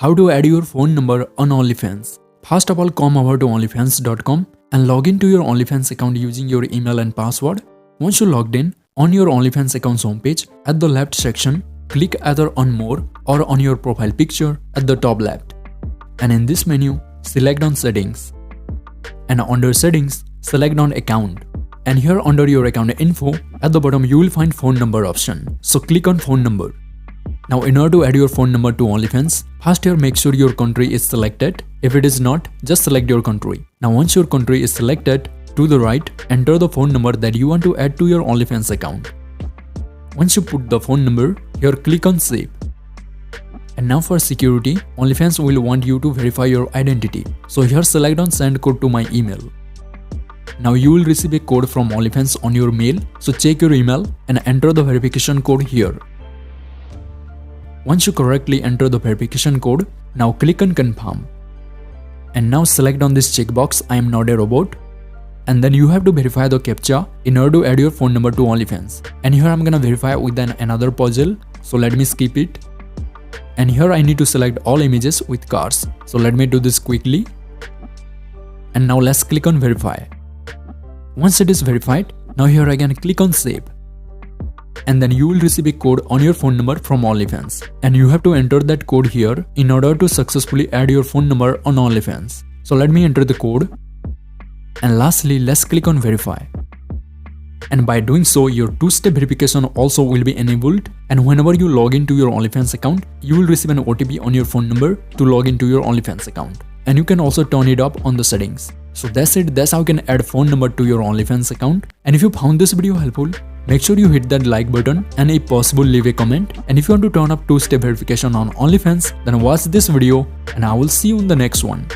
How to add your phone number on OnlyFans. First of all, come over to onlyfans.com and log into your OnlyFans account using your email and password. Once you logged in, on your OnlyFans account's homepage, at the left section, click either on More or on your profile picture at the top left. And in this menu, select on Settings. And under Settings, select on Account. And here under your account info, at the bottom you will find phone number option. So click on phone number. Now in order to add your phone number to OnlyFans, first here make sure your country is selected. If it is not, just select your country. Now once your country is selected, to the right, enter the phone number that you want to add to your OnlyFans account. Once you put the phone number, here click on Save. And now for security, OnlyFans will want you to verify your identity. So here select on Send code to my email. Now you will receive a code from OnlyFans on your mail, so check your email and enter the verification code here. Once you correctly enter the verification code, now click on Confirm. And now select on this checkbox I am not a robot. And then you have to verify the CAPTCHA in order to add your phone number to OnlyFans. And here I'm gonna verify with another puzzle, so let me skip it. And here I need to select all images with cars, so let me do this quickly. And now let's click on Verify. Once it is verified, now here again click on Save. And then you will receive a code on your phone number from OnlyFans. And you have to enter that code here in order to successfully add your phone number on OnlyFans. So let me enter the code. And lastly, let's click on Verify. And by doing so, your two-step verification also will be enabled. And whenever you log into your OnlyFans account, you will receive an OTP on your phone number to log into your OnlyFans account. And you can also turn it up on the settings. So that's it, that's how you can add phone number to your OnlyFans account. And if you found this video helpful, make sure you hit that like button and if possible leave a comment. And if you want to turn up two-step verification on OnlyFans, then watch this video and I will see you in the next one.